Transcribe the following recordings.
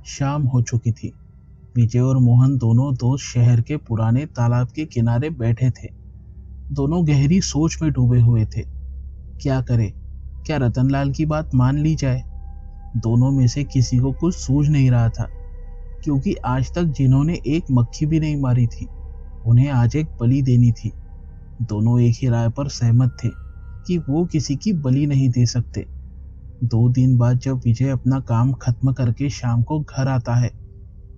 शाम हो चुकी थी। विजय और मोहन दोनों दोस्त शहर के पुराने तालाब के किनारे बैठे थे। दोनों गहरी सोच में डूबे हुए थे। क्या करें? क्या रतनलाल की बात मान ली जाए? दोनों में से किसी को कुछ सूझ नहीं रहा था, क्योंकि आज तक जिन्होंने एक मक्खी भी नहीं मारी थी, उन्हें आज एक बलि देनी थी। दोनों एक ही राय पर सहमत थे कि वो किसी की बलि नहीं दे सकते। 2 दिन बाद जब विजय अपना काम खत्म करके शाम को घर आता है,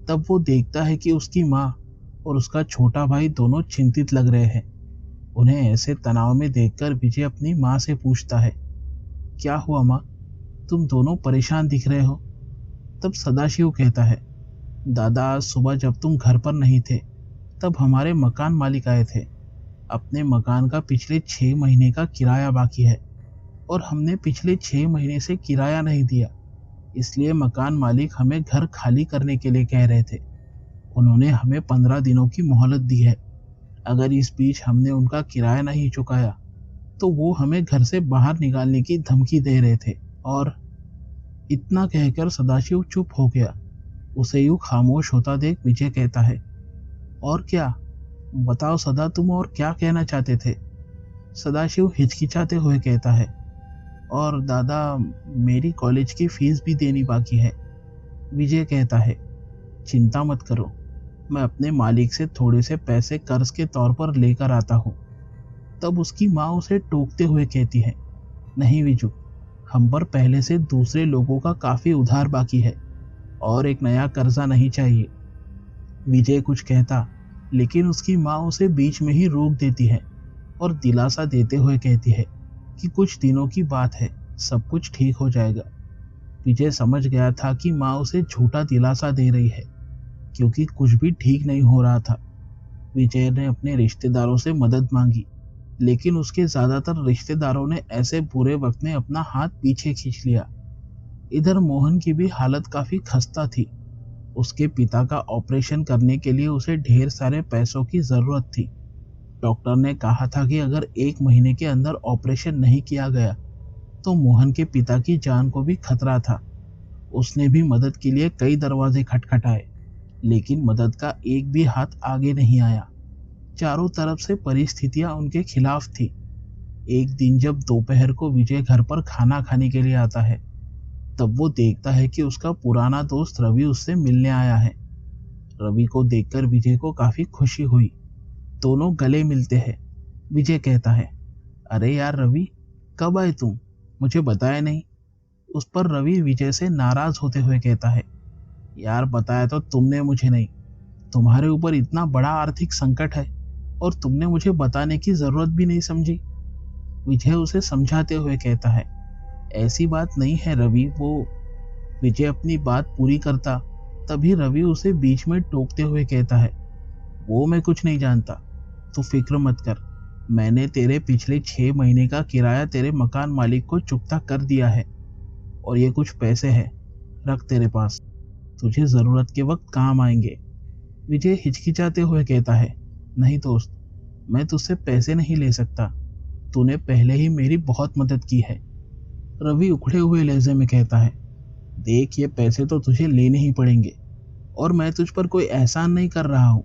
तब वो देखता है कि उसकी माँ और उसका छोटा भाई दोनों चिंतित लग रहे हैं। उन्हें ऐसे तनाव में देखकर विजय अपनी माँ से पूछता है, क्या हुआ माँ, तुम दोनों परेशान दिख रहे हो? तब सदाशिव कहता है, दादा आज सुबह जब तुम घर पर नहीं थे, तब हमारे मकान मालिक आए थे। अपने मकान का पिछले 6 महीने का किराया बाकी है और हमने पिछले 6 महीने से किराया नहीं दिया, इसलिए मकान मालिक हमें घर खाली करने के लिए कह रहे थे। उन्होंने हमें 15 दिनों की मोहलत दी है। अगर इस बीच हमने उनका किराया नहीं चुकाया तो वो हमें घर से बाहर निकालने की धमकी दे रहे थे। और इतना कहकर सदाशिव चुप हो गया। उसे यूं खामोश होता देख विजय कहता है, और क्या? बताओ सदा, तुम और क्या कहना चाहते थे? सदाशिव हिचकिचाते हुए कहता है, और दादा मेरी कॉलेज की फीस भी देनी बाकी है। विजय कहता है, चिंता मत करो, मैं अपने मालिक से थोड़े से पैसे कर्ज के तौर पर लेकर आता हूँ। तब उसकी माँ उसे टोकते हुए कहती है, नहीं विजू, हम पर पहले से दूसरे लोगों का काफी उधार बाकी है और एक नया कर्जा नहीं चाहिए। विजय कुछ कहता, लेकिन उसकी माँ उसे बीच में ही रोक देती है और दिलासा देते हुए कहती है कि कुछ दिनों की बात है, सब कुछ ठीक हो जाएगा। विजय समझ गया था कि माँ उसे झूठा दिलासा दे रही है, क्योंकि कुछ भी ठीक नहीं हो रहा था। विजय ने अपने रिश्तेदारों से मदद मांगी, लेकिन उसके ज्यादातर रिश्तेदारों ने ऐसे बुरे वक्त में अपना हाथ पीछे खींच लिया। इधर मोहन की भी हालत काफी खस्ता थी। उसके पिता का ऑपरेशन करने के लिए उसे ढेर सारे पैसों की जरूरत थी। डॉक्टर ने कहा था कि अगर 1 महीने के अंदर ऑपरेशन नहीं किया गया तो मोहन के पिता की जान को भी खतरा था। उसने भी मदद के लिए कई दरवाजे खटखटाए, लेकिन मदद का एक भी हाथ आगे नहीं आया। चारों तरफ से परिस्थितियां उनके खिलाफ थी। एक दिन जब दोपहर को विजय घर पर खाना खाने के लिए आता है, तब वो देखता है कि उसका पुराना दोस्त रवि उससे मिलने आया है। रवि को देखकर विजय को काफी खुशी हुई। दोनों गले मिलते हैं। विजय कहता है, अरे यार रवि, कब आए तुम, मुझे बताया नहीं। उस पर रवि विजय से नाराज होते हुए कहता है, यार बताया तो तुमने मुझे नहीं, तुम्हारे ऊपर इतना बड़ा आर्थिक संकट है और तुमने मुझे बताने की जरूरत भी नहीं समझी। विजय उसे समझाते हुए कहता है, ऐसी बात नहीं है रवि, वो। विजय अपनी बात पूरी करता तभी रवि उसे बीच में टोकते हुए कहता है, वो मैं कुछ नहीं जानता, तू फिक्र मत कर। मैंने तेरे पिछले 6 महीने का किराया तेरे मकान मालिक को चुकता कर दिया है और ये कुछ पैसे हैं, रख तेरे पास, तुझे जरूरत के वक्त काम आएंगे। विजय हिचकिचाते हुए कहता है, नहीं दोस्त, मैं तुझसे पैसे नहीं ले सकता, तूने पहले ही मेरी बहुत मदद की है। रवि उखड़े हुए लहजे में कहता है, देख ये पैसे तो तुझे लेने ही पड़ेंगे और मैं तुझ पर कोई एहसान नहीं कर रहा हूँ।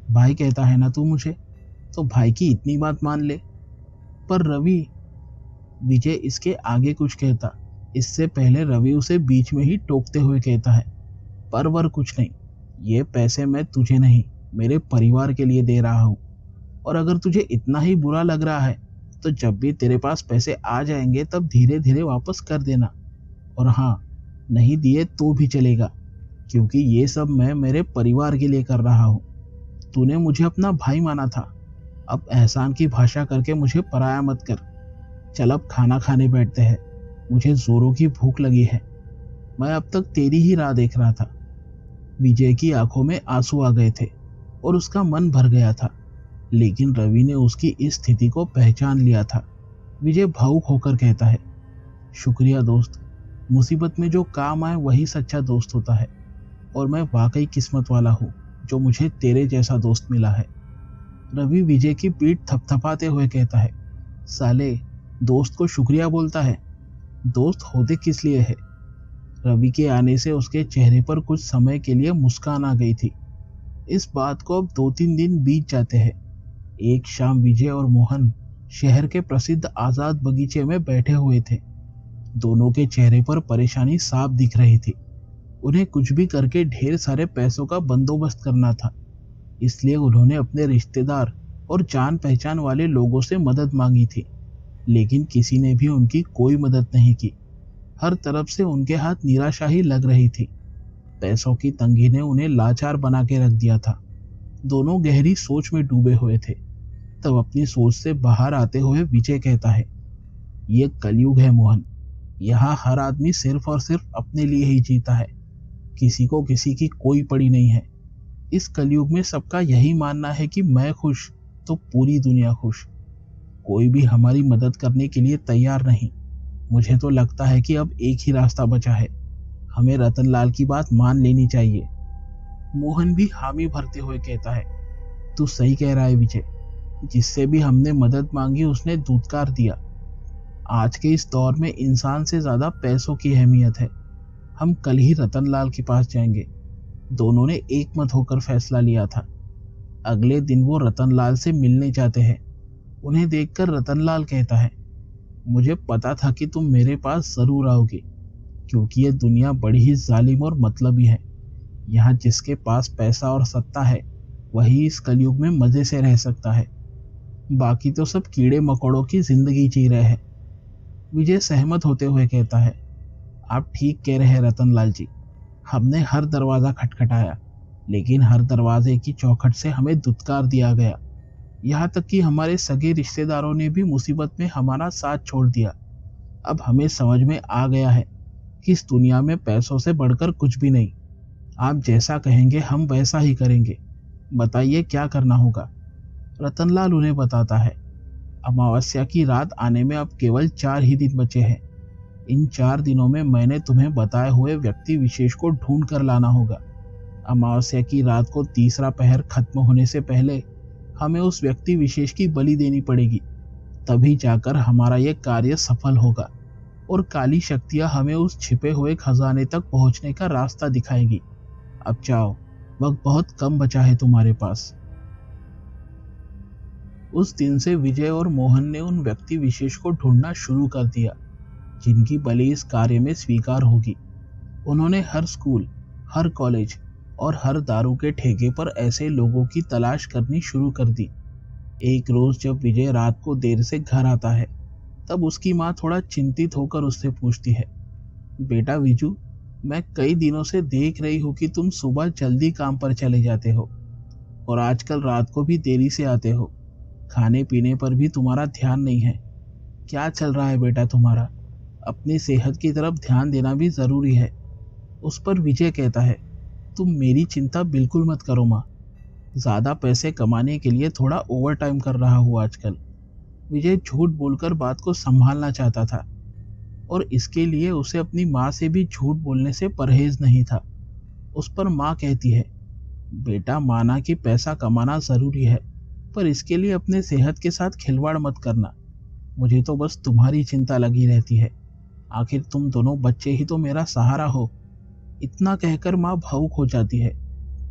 भाई कहता है ना तू मुझे, तो भाई की इतनी बात मान ले। पर रवि, विजय इसके आगे कुछ कहता, इससे पहले रवि उसे बीच में ही टोकते हुए कहता है, पर कुछ नहीं, ये पैसे मैं तुझे नहीं, मेरे परिवार के लिए दे रहा हूँ। और अगर तुझे इतना ही बुरा लग रहा है तो जब भी तेरे पास पैसे आ जाएंगे तब धीरे धीरे वापस कर देना। और हाँ, नहीं दिए तो भी चलेगा, क्योंकि ये सब मैं मेरे परिवार के लिए कर रहा हूँ। तूने मुझे अपना भाई माना था, अब एहसान की भाषा करके मुझे पराया मत कर। चल अब खाना खाने बैठते हैं, मुझे जोरों की भूख लगी है। मैं अब तक तेरी ही राह देख रहा था। विजय की आंखों में आंसू आ गए थे और उसका मन भर गया था, लेकिन रवि ने उसकी इस स्थिति को पहचान लिया था। विजय भावुक होकर कहता है, शुक्रिया दोस्त, मुसीबत में जो काम आए वही सच्चा दोस्त होता है और मैं वाकई किस्मत वाला हूँ जो मुझे तेरे जैसा दोस्त मिला है। रवि विजय की पीठ थपथपाते हुए कहता है, साले, दोस्त को शुक्रिया बोलता है, दोस्त होते किस लिए है? रवि के आने से उसके चेहरे पर कुछ समय के लिए मुस्कान आ गई थी। इस बात को अब 2-3 दिन बीत जाते हैं। एक शाम विजय और मोहन शहर के प्रसिद्ध आजाद बगीचे में बैठे हुए थे। दोनों के चेहरे पर परेशानी साफ दिख रही थी। उन्हें कुछ भी करके ढेर सारे पैसों का बंदोबस्त करना था, इसलिए उन्होंने अपने रिश्तेदार और जान पहचान वाले लोगों से मदद मांगी थी, लेकिन किसी ने भी उनकी कोई मदद नहीं की। हर तरफ से उनके हाथ निराशा ही लग रही थी। पैसों की तंगी ने उन्हें लाचार बना के रख दिया था। दोनों गहरी सोच में डूबे हुए थे। तब अपनी सोच से बाहर आते हुए विजय कहता है, ये कलयुग है मोहन। यहाँ हर आदमी सिर्फ और सिर्फ अपने लिए ही जीता है। किसी को किसी की कोई पड़ी नहीं है। इस कलयुग में सबका यही मानना है कि मैं खुश तो पूरी दुनिया खुश। कोई भी हमारी मदद करने के लिए तैयार नहीं। मुझे तो लगता है कि अब एक ही रास्ता बचा है, हमें रतनलाल की बात मान लेनी चाहिए। मोहन भी हामी भरते हुए कहता है, तू सही कह रहा है विजय। जिससे भी हमने मदद मांगी उसने धुतकार दिया। आज के इस दौर में इंसान से ज्यादा पैसों की अहमियत है। हम कल ही रतनलाल के पास जाएंगे। दोनों ने एक मत होकर फैसला लिया था। अगले दिन वो रतनलाल से मिलने जाते हैं। उन्हें देखकर रतनलाल कहता है, मुझे पता था कि तुम मेरे पास जरूर आओगे, क्योंकि ये दुनिया बड़ी ही जालिम और मतलबी है। यहाँ जिसके पास पैसा और सत्ता है वही इस कलयुग में मजे से रह सकता है, बाकी तो सब कीड़े मकोड़ों की जिंदगी जी रहे हैं। विजय सहमत होते हुए कहता है, आप ठीक कह रहे हैं रतनलाल जी। हमने हर दरवाजा खटखटाया, लेकिन हर दरवाजे की चौखट से हमें धुतकार दिया गया। यहाँ तक कि हमारे सगे रिश्तेदारों ने भी मुसीबत में हमारा साथ छोड़ दिया। अब हमें समझ में आ गया है कि इस दुनिया में पैसों से बढ़कर कुछ भी नहीं। आप जैसा कहेंगे हम वैसा ही करेंगे। बताइए क्या करना होगा। रतनलाल उन्हें बताता है, अमावस्या की रात आने में अब केवल 4 ही दिन बचे हैं। इन 4 दिनों में मैंने तुम्हें बताए हुए व्यक्ति विशेष को ढूंढ कर लाना होगा। अमावस्या की रात को तीसरा पहर खत्म होने से पहले हमें उस व्यक्ति विशेष की बलि देनी पड़ेगी। तभी जाकर हमारा यह कार्य सफल होगा और काली शक्तियां हमें उस छिपे हुए खजाने तक पहुंचने का रास्ता दिखाएगी। अब जाओ, वक्त बहुत कम बचा है तुम्हारे पास। उस दिन से विजय और मोहन ने उन व्यक्ति विशेष को ढूंढना शुरू कर दिया जिनकी बलि इस कार्य में स्वीकार होगी। उन्होंने हर स्कूल, हर कॉलेज और हर दारू के ठेके पर ऐसे लोगों की तलाश करनी शुरू कर दी। एक रोज जब विजय रात को देर से घर आता है, तब उसकी माँ थोड़ा चिंतित होकर उससे पूछती है, बेटा विजू, मैं कई दिनों से देख रही हूँ कि तुम सुबह जल्दी काम पर चले जाते हो और आजकल रात को भी देरी से आते हो। खाने पीने पर भी तुम्हारा ध्यान नहीं है। क्या चल रहा है बेटा तुम्हारा? अपनी सेहत की तरफ ध्यान देना भी जरूरी है। उस पर विजय कहता है, तुम मेरी चिंता बिल्कुल मत करो माँ। ज्यादा पैसे कमाने के लिए थोड़ा ओवर टाइम कर रहा हूँ आजकल। विजय झूठ बोलकर बात को संभालना चाहता था और इसके लिए उसे अपनी माँ से भी झूठ बोलने से परहेज नहीं था। उस पर माँ कहती है, बेटा माना कि पैसा कमाना जरूरी है, पर इसके लिए अपने सेहत के साथ खिलवाड़ मत करना। मुझे तो बस तुम्हारी चिंता लगी रहती है। आखिर तुम दोनों बच्चे ही तो मेरा सहारा हो। इतना कहकर माँ भावुक हो जाती है,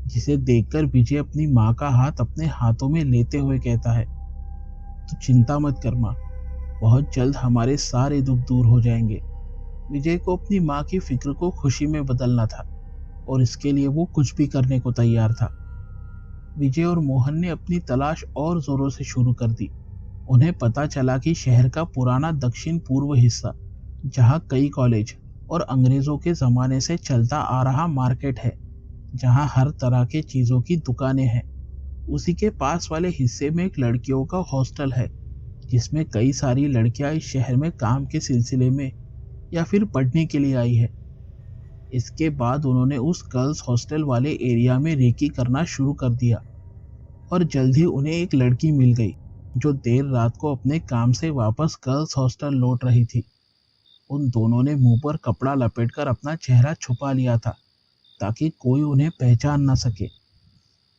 जिसे देखकर विजय अपनी माँ का हाथ अपने हाथों में लेते हुए कहता है, तो चिंता मत कर माँ, बहुत जल्द हमारे सारे दुख दूर हो जाएंगे। विजय को अपनी माँ की फिक्र को खुशी में बदलना था और इसके लिए वो कुछ भी करने को तैयार था। विजय और मोहन ने अपनी तलाश और जोरों से शुरू कर दी। उन्हें पता चला कि शहर का पुराना दक्षिण पूर्व हिस्सा, जहाँ कई कॉलेज और अंग्रेजों के जमाने से चलता आ रहा मार्केट है, जहाँ हर तरह के चीजों की दुकानें हैं, उसी के पास वाले हिस्से में एक लड़कियों का हॉस्टल है, जिसमें कई सारी लड़कियां इस शहर में काम के सिलसिले में या फिर पढ़ने के लिए आई है। इसके बाद उन्होंने उस गर्ल्स हॉस्टल वाले एरिया में रेकी करना शुरू कर दिया और जल्द ही उन्हें एक लड़की मिल गई जो देर रात को अपने काम से वापस गर्ल्स हॉस्टल लौट रही थी। उन दोनों ने मुंह पर कपड़ा लपेटकर अपना चेहरा छुपा लिया था ताकि कोई उन्हें पहचान ना सके।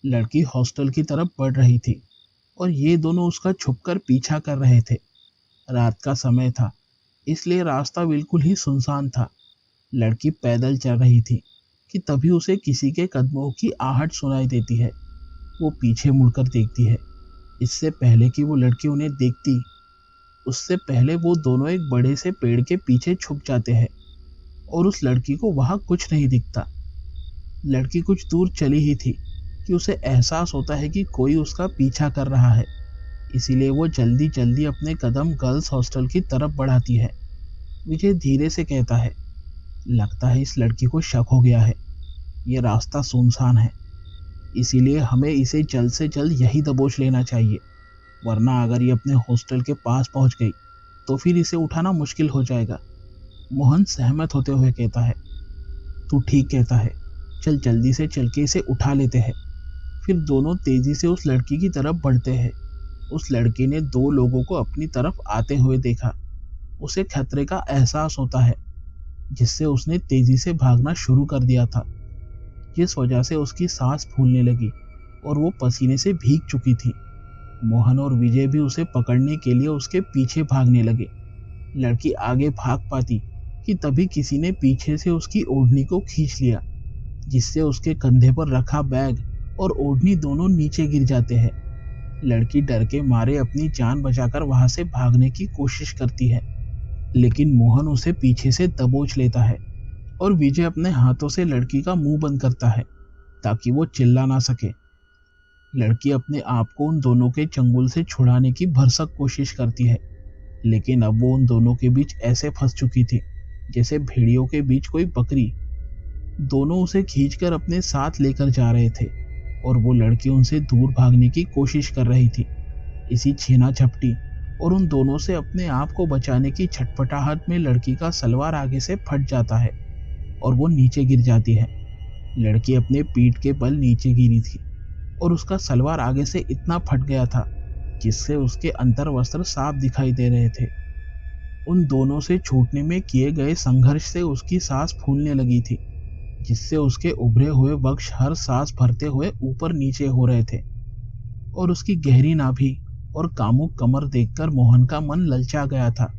लड़की हॉस्टल की तरफ बढ़ रही थी और ये दोनों उसका छुपकर पीछा कर रहे थे। रात का समय था, इसलिए रास्ता बिल्कुल ही सुनसान था। लड़की पैदल चल रही थी कि तभी उसे किसी के कदमों की आहट सुनाई देती है। वो पीछे मुड़कर देखती है। इससे पहले कि वो लड़की उन्हें देखती, उससे पहले वो दोनों एक बड़े से पेड़ के पीछे छुप जाते हैं और उस लड़की को वहां कुछ नहीं दिखता। लड़की कुछ दूर चली ही थी कि उसे एहसास होता है कि कोई उसका पीछा कर रहा है। इसीलिए वो जल्दी जल्दी अपने कदम गर्ल्स हॉस्टल की तरफ बढ़ाती है। विजय धीरे से कहता है, लगता है इस लड़की को शक हो गया है। ये रास्ता सुनसान है, इसीलिए हमें इसे जल्द से जल्द यही दबोच लेना चाहिए, वरना अगर ये अपने हॉस्टल के पास पहुंच गई तो फिर इसे उठाना मुश्किल हो जाएगा। मोहन सहमत होते हुए कहता है, तू ठीक कहता है, चल जल्दी से चल के इसे उठा लेते हैं। फिर दोनों तेजी से उस लड़की की तरफ बढ़ते हैं। उस लड़की ने दो लोगों को अपनी तरफ आते हुए देखा। उसे खतरे का एहसास होता है, जिससे उसने तेजी से भागना शुरू कर दिया था, जिस वजह से उसकी सांस फूलने लगी और वो पसीने से भीग चुकी थी। मोहन और विजय भी उसे पकड़ने के लिए उसके पीछे भागने लगे। लड़की आगे भाग पाती कि तभी किसी ने पीछे से उसकी ओढ़नी को खींच लिया, जिससे उसके कंधे पर रखा बैग और ओढ़नी दोनों नीचे गिर जाते हैं। लड़की डर के मारे अपनी जान बचाकर वहां से भागने की कोशिश करती है, लेकिन मोहन उसे पीछे से दबोच लेता है और विजय अपने हाथों से लड़की का मुंह बंद करता है ताकि वो चिल्ला ना सके। लड़की अपने आप को उन दोनों के चंगुल से छुड़ाने की भरसक कोशिश करती है, लेकिन अब वो उन दोनों के बीच ऐसे फंस चुकी थी जैसे भेड़ियों के बीच कोई बकरी। दोनों उसे खींचकर अपने साथ लेकर जा रहे थे और वो लड़की उनसे दूर भागने की कोशिश कर रही थी। इसी छीना झपटी और उन दोनों से अपने आप को बचाने की छटपटाहट में लड़की का सलवार आगे से फट जाता है और वो नीचे गिर जाती है। लड़की अपने पीठ के बल नीचे गिरी थी और उसका सलवार आगे से इतना फट गया था जिससे उसके अंतर वस्त्र साफ दिखाई दे रहे थे। उन दोनों से छूटने में किए गए संघर्ष से उसकी सांस फूलने लगी थी, जिससे उसके उभरे हुए वक्ष हर सांस भरते हुए ऊपर नीचे हो रहे थे और उसकी गहरी नाभि और कामुक कमर देखकर मोहन का मन ललचा गया था।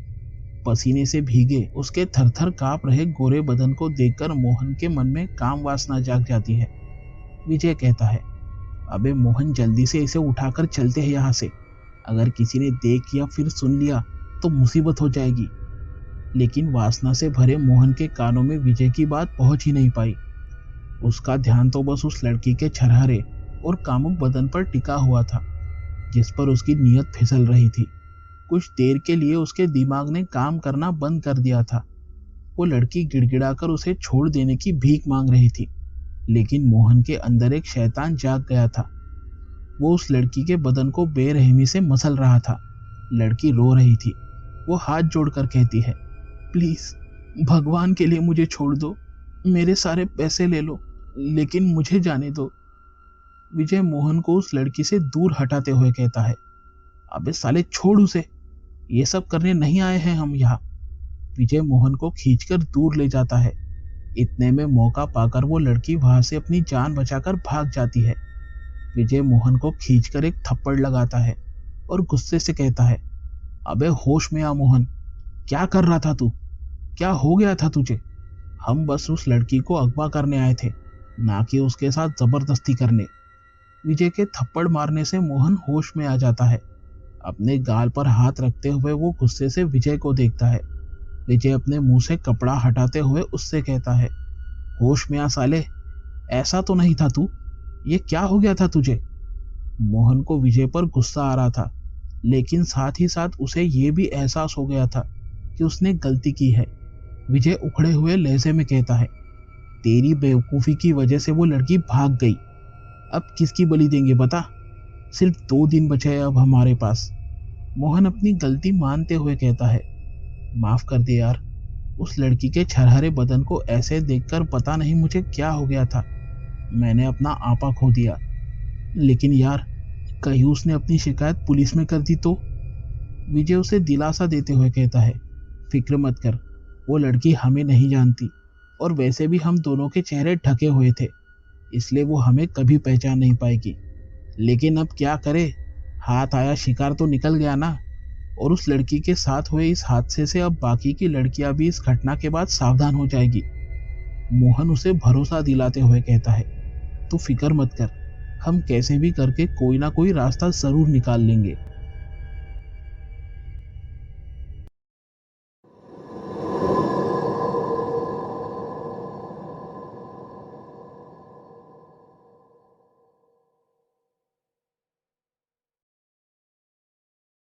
पसीने से भीगे उसके थरथर कांप रहे गोरे बदन को देखकर मोहन के मन में काम वासना जाग जाती है। विजय कहता है, अबे मोहन, जल्दी से इसे उठाकर चलते हैं यहाँ से। अगर किसी ने देख या फिर सुन लिया तो मुसीबत हो जाएगी। लेकिन वासना से भरे मोहन के कानों में विजय की बात पहुंच ही नहीं पाई। उसका ध्यान तो बस उस लड़की के छरहरे और कामुक बदन पर टिका हुआ था, जिस पर उसकी नीयत फिसल रही थी। कुछ देर के लिए उसके दिमाग ने काम करना बंद कर दिया था। वो लड़की गिड़गिड़ाकर उसे छोड़ देने की भीख मांग रही थी, लेकिन मोहन के अंदर एक शैतान जाग गया था। वो उस लड़की के बदन को बेरहमी से मसल रहा था। लड़की रो रही थी। वो हाथ जोड़कर कहती है, प्लीज भगवान के लिए मुझे छोड़ दो, मेरे सारे पैसे ले लो, लेकिन मुझे जाने दो। विजय मोहन को उस लड़की से दूर हटाते हुए कहता है, अबे साले छोड़ उसे, ये सब करने नहीं आए हैं हम यहाँ। विजय मोहन को खींचकर दूर ले जाता है। इतने में मौका पाकर वो लड़की वहां से अपनी जान बचाकर भाग जाती है। विजय मोहन को खींचकर एक थप्पड़ लगाता है और गुस्से से कहता है, अबे होश में आ मोहन, क्या कर रहा था तू? क्या हो गया था तुझे? हम बस उस लड़की को अगवा करने आए थे, ना कि उसके साथ जबरदस्ती करने। विजय के थप्पड़ मारने से मोहन होश में आ जाता है। अपने गाल पर हाथ रखते हुए वो गुस्से से विजय को देखता है। विजय अपने मुंह से कपड़ा हटाते हुए उससे कहता है, होश में आ साले, ऐसा तो नहीं था तू, ये क्या हो गया था तुझे? मोहन को विजय पर गुस्सा आ रहा था, लेकिन साथ ही साथ उसे ये भी एहसास हो गया था कि उसने गलती की है। विजय उखड़े हुए लहजे में कहता है, तेरी बेवकूफ़ी की वजह से वो लड़की भाग गई, अब किसकी बलि देंगे बता? सिर्फ 2 दिन बचे हैं अब हमारे पास। मोहन अपनी गलती मानते हुए कहता है, माफ कर दे यार, उस लड़की के छरहरे बदन को ऐसे देखकर पता नहीं मुझे क्या हो गया था, मैंने अपना आपा खो दिया। लेकिन यार, कहीं उसने अपनी शिकायत पुलिस में कर दी तो? विजय उसे दिलासा देते हुए कहता है, फिक्र मत कर, वो लड़की हमें नहीं जानती और वैसे भी हम दोनों के चेहरे ढके हुए थे, इसलिए वो हमें कभी पहचान नहीं पाएगी। लेकिन अब क्या करे, हाथ आया शिकार तो निकल गया ना। और उस लड़की के साथ हुए इस हादसे से अब बाकी की लड़कियां भी इस घटना के बाद सावधान हो जाएगी। मोहन उसे भरोसा दिलाते हुए कहता है, तू फिक्र मत कर, हम कैसे भी करके कोई ना कोई रास्ता जरूर निकाल लेंगे।